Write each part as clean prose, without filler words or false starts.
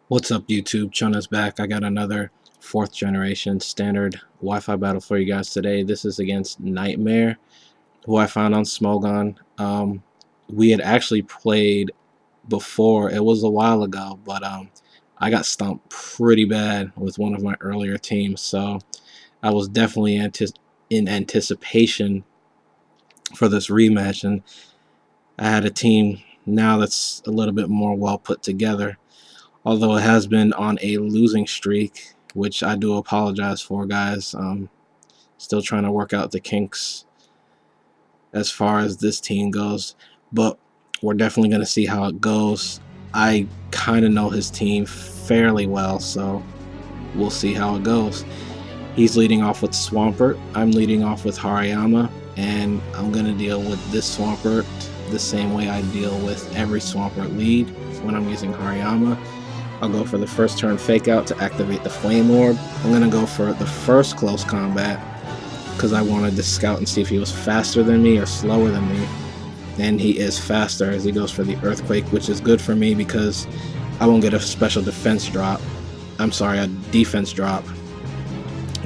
What's up, YouTube? Chun is back. I got another 4th generation standard Wi-Fi battle for you guys today. This is against Nightmare, who I found on Smogon. We had actually played before. It was a while ago, but I got stumped pretty bad with one of my earlier teams, so I was definitely in anticipation for this rematch, and I had a team now that's a little bit more well put together. Although it has been on a losing streak, which I do apologize for, guys. Still trying to work out the kinks as far as this team goes, but we're definitely going to see how it goes. I kind of know his team fairly well, so we'll see how it goes. He's leading off with Swampert. I'm leading off with Hariyama, and I'm going to deal with this Swampert the same way I deal with every Swampert lead when I'm using Hariyama. I'll go for the first turn fake out to activate the flame orb. I'm going to go for the first close combat because I wanted to scout and see if he was faster than me or slower than me. And he is faster as he goes for the earthquake, which is good for me because I won't get a special defense drop. I'm sorry, a defense drop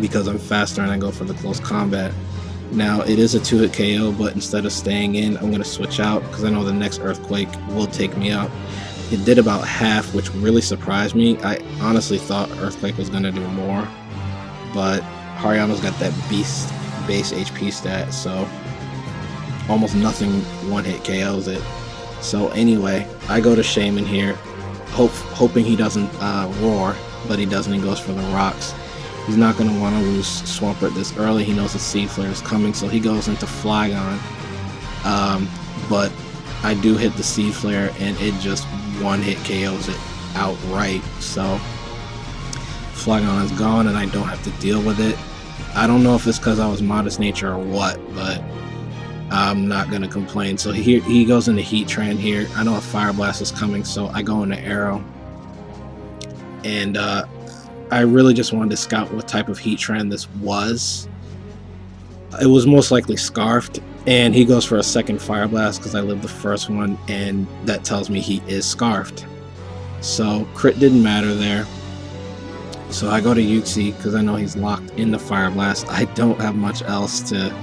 because I'm faster and I go for the close combat. Now it is a 2-hit KO, but instead of staying in, I'm going to switch out because I know the next earthquake will take me out. It did about half, which really surprised me. I honestly thought Earthquake was going to do more, but Hariyama's got that beast base HP stat, so almost nothing one-hit KOs it. So anyway, I go to Shaman here, hoping he doesn't roar, but he doesn't. He goes for the rocks. He's not going to want to lose Swampert this early. He knows the Seed Flare is coming, so he goes into Flygon. But I do hit the Seed Flare, and it just one-hit KOs it outright. So Flygon is gone, and I don't have to deal with it. I don't know if it's because I was Modest Nature or what, but I'm not going to complain. So he goes into Heatran here. I know a Fire Blast is coming, so I go into Arrow. And I really just wanted to scout what type of Heatran this was. It was most likely Scarfed, and he goes for a second Fire Blast because I lived the first one, and that tells me he is Scarfed. So crit didn't matter there. So I go to Yuxi because I know he's locked in the Fire Blast. I don't have much else that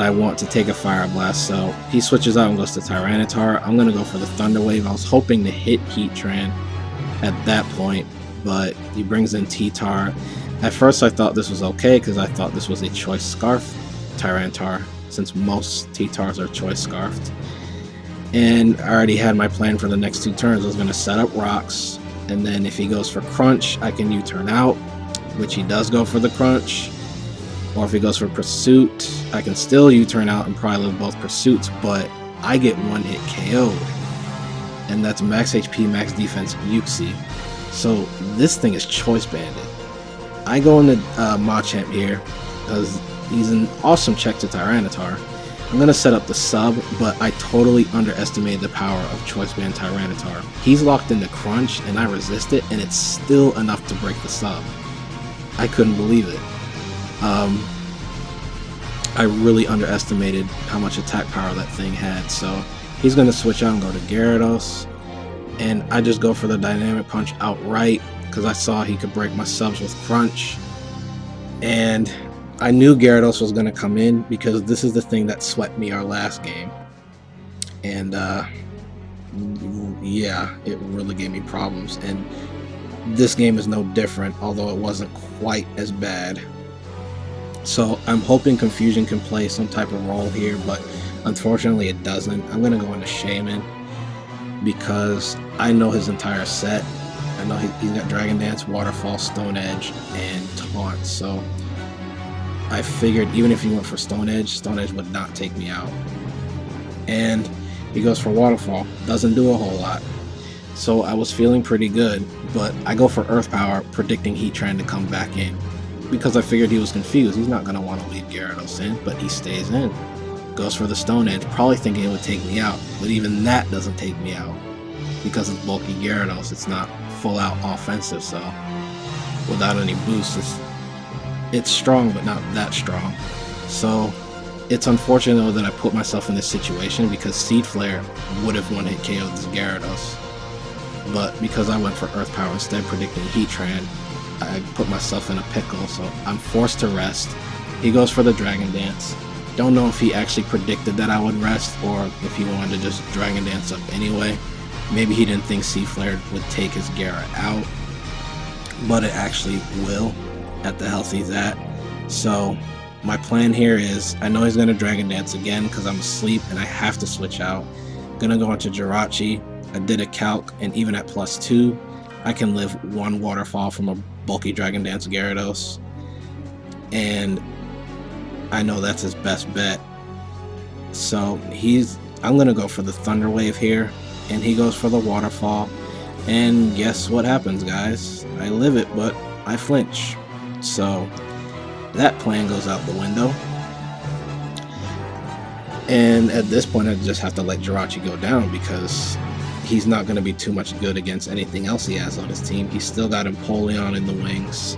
I want to take a Fire Blast, so he switches out and goes to Tyranitar. I'm going to go for the Thunder Wave. I was hoping to hit Heatran at that point, but he brings in T-Tar. At first I thought this was okay because I thought this was a Choice Scarf Tyranitar, since most T-Tars are Choice Scarfed. And I already had my plan for the next 2 turns. I was going to set up rocks, and then if he goes for Crunch, I can U-turn out, which he does go for the Crunch. Or if he goes for Pursuit, I can still U-turn out and probably live both Pursuits, but I get one-hit KO'd. And that's max HP, max defense Yuxi. So this thing is Choice Banded. I go into Machamp here because he's an awesome check to Tyranitar. I'm going to set up the sub, but I totally underestimated the power of Choice Band Tyranitar. He's locked into Crunch, and I resist it, and it's still enough to break the sub. I couldn't believe it. I really underestimated how much attack power that thing had, so he's going to switch out and go to Gyarados, and I just go for the Dynamic Punch outright because I saw he could break my subs with Crunch, and I knew Gyarados was going to come in because this is the thing that swept me our last game, and yeah, it really gave me problems, and this game is no different, although it wasn't quite as bad. So I'm hoping Confusion can play some type of role here, but unfortunately it doesn't. I'm going to go into Shaman because I know his entire set. I know he's got Dragon Dance, Waterfall, Stone Edge, and Taunt. So I figured even if he went for Stone Edge would not take me out. and he goes for waterfall. Doesn't do a whole lot. So I was feeling pretty good, but I go for earth power, predicting Heat trying to come back in, because I figured he was confused. He's not going to want to leave Gyarados in, but he stays in. Goes for the Stone Edge, probably thinking it would take me out, but even that doesn't take me out, because it's bulky Gyarados. It's not full out offensive, so without any boosts, it's strong, but not that strong. So it's unfortunate though that I put myself in this situation, because Seed Flare would have one-hit KO'd this Gyarados. But because I went for Earth Power instead, predicting Heatran, I put myself in a pickle, so I'm forced to rest. He goes for the Dragon Dance. Don't know if he actually predicted that I would rest, or if he wanted to just Dragon Dance up anyway. Maybe he didn't think Seed Flare would take his Gyara out, but it actually will at the health he's at. So my plan here is, I know he's going to Dragon Dance again because I'm asleep and I have to switch out. Gonna go into Jirachi. I did a calc, and even at +2, I can live one waterfall from a bulky Dragon Dance Gyarados. And I know that's his best bet. So I'm gonna go for the Thunder Wave here, and he goes for the waterfall. And guess what happens, guys? I live it, but I flinch. So that plan goes out the window. And at this point, I just have to let Jirachi go down, because he's not going to be too much good against anything else he has on his team. He's still got Empoleon in the wings,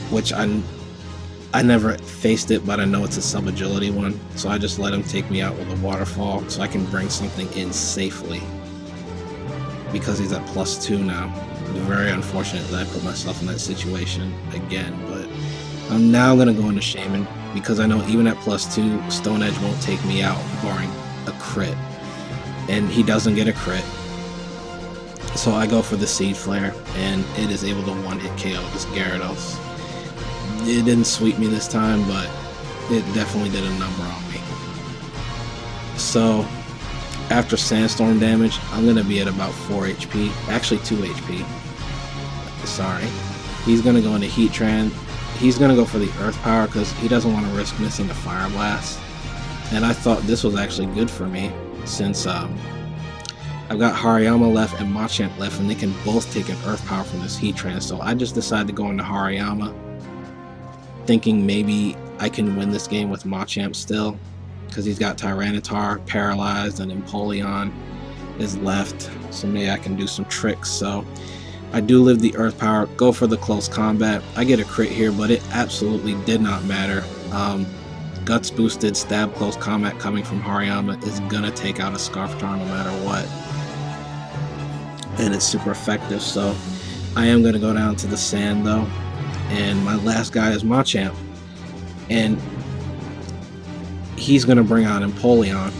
which I never faced it, but I know it's a sub-agility one. So I just let him take me out with a waterfall so I can bring something in safely, because he's at +2 now. It's very unfortunate that I put myself in that situation again, but I'm now going to go into Shaman, because I know even at +2, Stone Edge won't take me out, barring a crit. And he doesn't get a crit. So I go for the Seed Flare, and it is able to one-hit KO this Gyarados. It didn't sweep me this time, but it definitely did a number on me. So after Sandstorm damage, I'm going to be at about 4 HP. Actually 2 HP. Sorry. He's going to go into Heatran. He's going to go for the Earth Power because he doesn't want to risk missing the Fire Blast. And I thought this was actually good for me, since I've got Hariyama left and Machamp left, and they can both take an Earth Power from this Heatran. So I just decided to go into Hariyama, thinking maybe I can win this game with Machamp still, because he's got Tyranitar paralyzed and Empoleon is left, so maybe I can do some tricks. So I do live the Earth Power, go for the close combat. I get a crit here, but it absolutely did not matter. Guts boosted stab close combat coming from Hariyama is gonna take out a Scarftar no matter what, and it's super effective. So I am gonna go down to the sand though, and my last guy is Machamp, and he's gonna bring out Empoleon,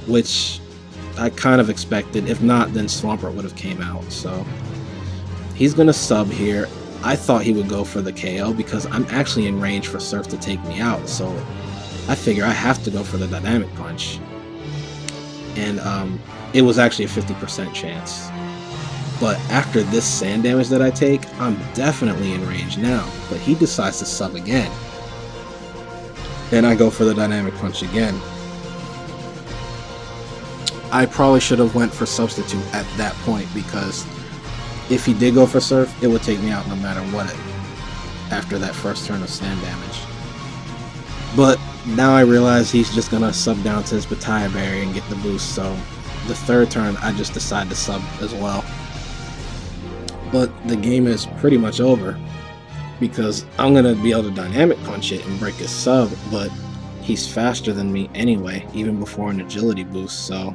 which I kind of expected. If not, then Swampert would have came out. So he's gonna sub here. I thought he would go for the KO because I'm actually in range for Surf to take me out, so I figure I have to go for the Dynamic Punch. And it was actually a 50% chance. But after this sand damage that I take, I'm definitely in range now. But he decides to sub again. And I go for the Dynamic Punch again. I probably should have went for Substitute at that point, because if he did go for Surf, it would take me out no matter what after that first turn of sand damage. But now I realize he's just gonna sub down to his Bataya Berry and get the boost, so the third turn I just decide to sub as well. But the game is pretty much over, because I'm gonna be able to Dynamic Punch it and break his sub, but he's faster than me anyway, even before an agility boost. So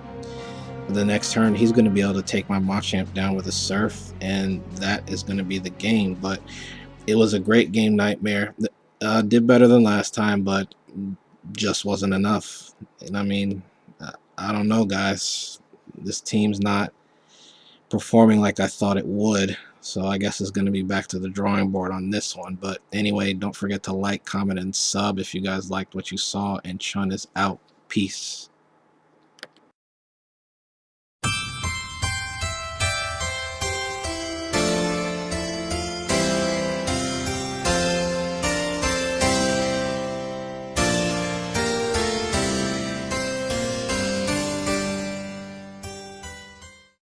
the next turn he's going to be able to take my Machamp down with a Surf, and that is going to be the game. But it was a great game, Nightmare. Did better than last time, but just wasn't enough. And I mean, I don't know, guys. This team's not performing like I thought it would, so I guess it's going to be back to the drawing board on this one. But anyway, don't forget to like, comment, and sub if you guys liked what you saw, and Chun is out. Peace.